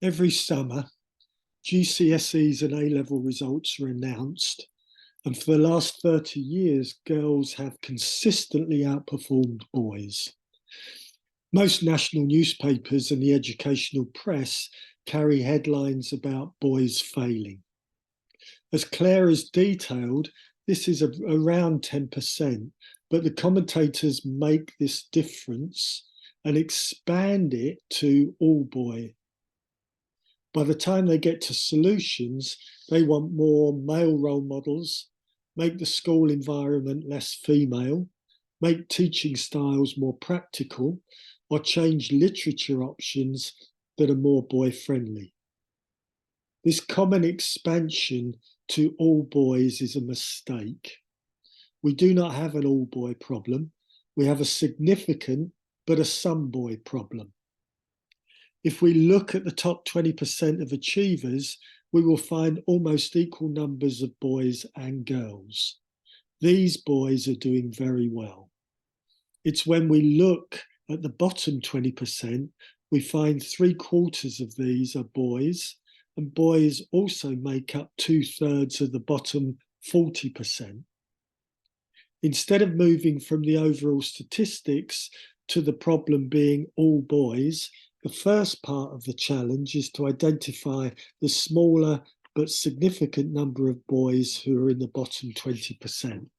Every summer, GCSEs and A-level results are announced, and for the last 30 years, girls have consistently outperformed boys. Most national newspapers and the educational press carry headlines about boys failing. As Claire has detailed, this is around 10%, but the commentators make this difference and expand it to all boy. By the time they get to solutions, they want more male role models, make the school environment less female, make teaching styles more practical, or change literature options that are more boy-friendly. This common expansion to all boys is a mistake. We do not have an all-boy problem. We have a significant but a some-boy problem. If we look at the top 20% of achievers, we will find almost equal numbers of boys and girls. These boys are doing very well. It's when we look at the bottom 20%, we find 3/4 of these are boys, and boys also make up 2/3 of the bottom 40%. Instead of moving from the overall statistics to the problem being all boys, the first part of the challenge is to identify the smaller but significant number of boys who are in the bottom 20%.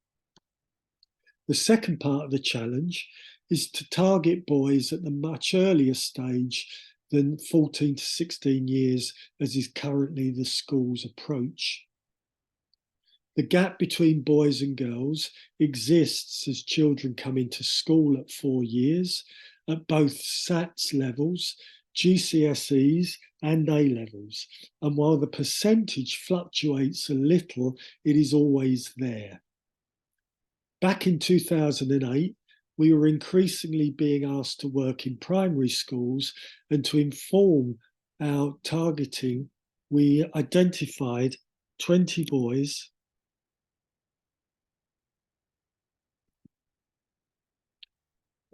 The second part of the challenge is to target boys at the much earlier stage than 14 to 16 years, as is currently the school's approach. The gap between boys and girls exists as children come into school at 4 years, at both SATs levels, GCSEs and A levels. And while the percentage fluctuates a little, it is always there. Back in 2008, we were increasingly being asked to work in primary schools, and to inform our targeting, we identified 20 boys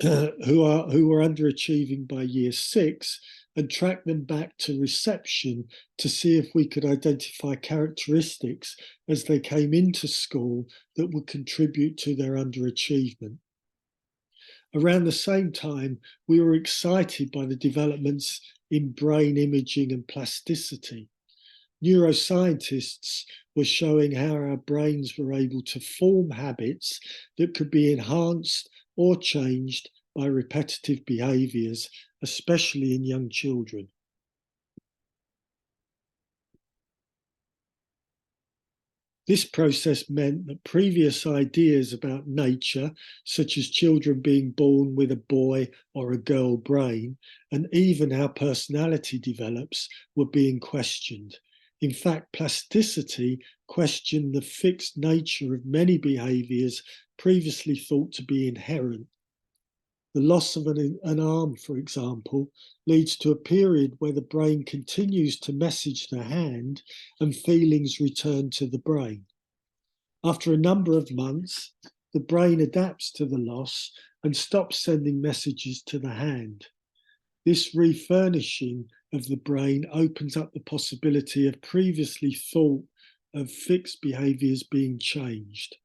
who were underachieving by year 6, and track them back to reception to see if we could identify characteristics as they came into school that would contribute to their underachievement. Around the same time, we were excited by the developments in brain imaging and plasticity. Neuroscientists were showing how our brains were able to form habits that could be enhanced or changed by repetitive behaviours, especially in young children. This process meant that previous ideas about nature, such as children being born with a boy or a girl brain, and even how personality develops, were being questioned. In fact, plasticity questioned the fixed nature of many behaviours previously thought to be inherent. The loss of an arm, for example, leads to a period where the brain continues to message the hand and feelings return to the brain. After a number of months, the brain adapts to the loss and stops sending messages to the hand. This refurnishing of the brain opens up the possibility of previously thought of fixed behaviours being changed.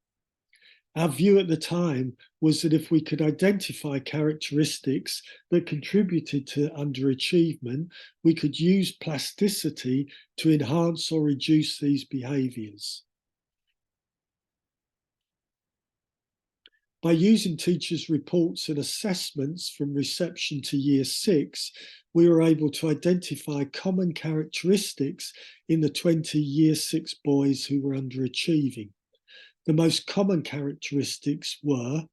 Our view at the time was that if we could identify characteristics that contributed to underachievement, we could use plasticity to enhance or reduce these behaviours. By using teachers' reports and assessments from reception to year 6, we were able to identify common characteristics in the 20 year 6 boys who were underachieving. The most common characteristics were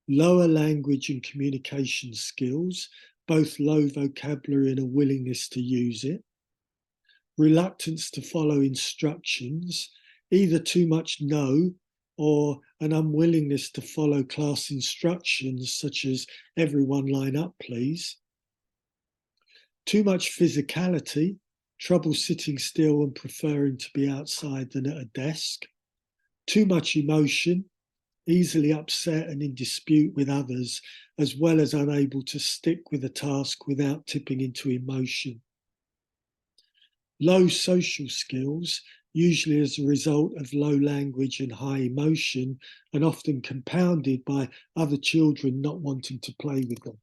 lower language and communication skills, both low vocabulary and a willingness to use it, reluctance to follow instructions, either too much no or an unwillingness to follow class instructions such as everyone line up please, too much physicality, trouble sitting still and preferring to be outside than at a desk, too much emotion, easily upset and in dispute with others, as well as unable to stick with a task without tipping into emotion. low social skills, usually as a result of low language and high emotion, and often compounded by other children not wanting to play with them.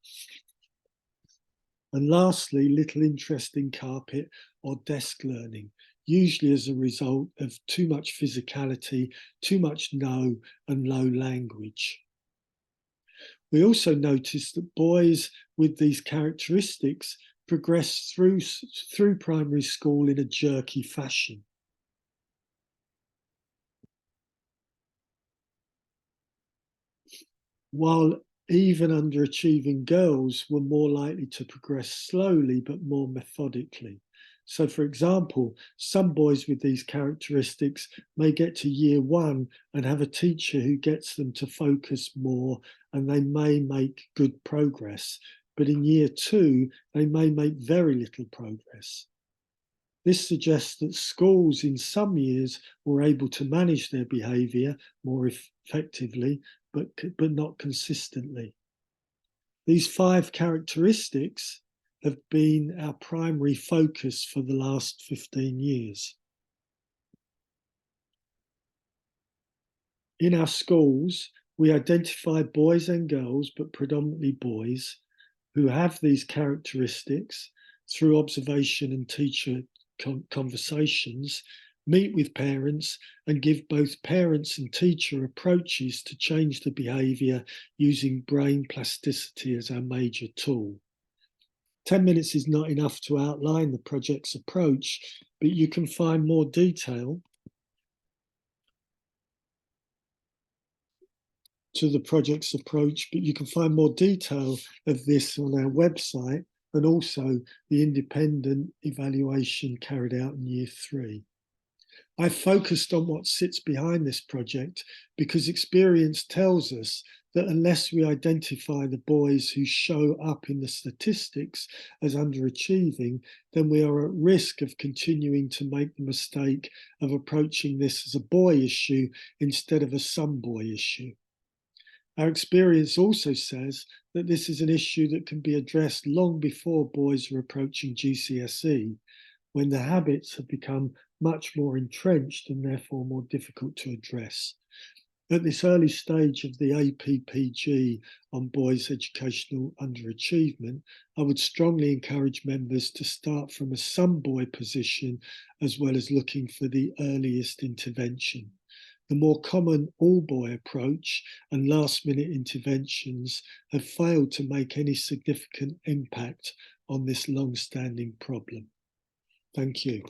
And lastly, little interest in carpet or desk learning, usually as a result of too much physicality, too much no, and low language. We also noticed that boys with these characteristics progress through primary school in a jerky fashion. While even underachieving girls were more likely to progress slowly but more methodically. So, for example, some boys with these characteristics may get to year one and have a teacher who gets them to focus more, and they may make good progress. But in year two, they may make very little progress. This suggests that schools in some years were able to manage their behaviour more effectively, but not consistently. These 5 characteristics have been our primary focus for the last 15 years. In our schools, we identify boys and girls, but predominantly boys, who have these characteristics through observation and teacher conversations, meet with parents, and give both parents and teacher approaches to change the behaviour using brain plasticity as our major tool. 10 minutes is not enough to outline the project's approach, but you can find more detail to the project's approach, but you can find more detail of this on our website, and also the independent evaluation carried out in year 3. I focused on what sits behind this project because experience tells us that unless we identify the boys who show up in the statistics as underachieving, then we are at risk of continuing to make the mistake of approaching this as a boy issue instead of a some boy issue. Our experience also says that this is an issue that can be addressed long before boys are approaching GCSE, when the habits have become much more entrenched and therefore more difficult to address. At this early stage of the APPG on boys' educational underachievement, I would strongly encourage members to start from a some boy position as well as looking for the earliest intervention. The more common all boy approach and last minute interventions have failed to make any significant impact on this long standing problem. Thank you.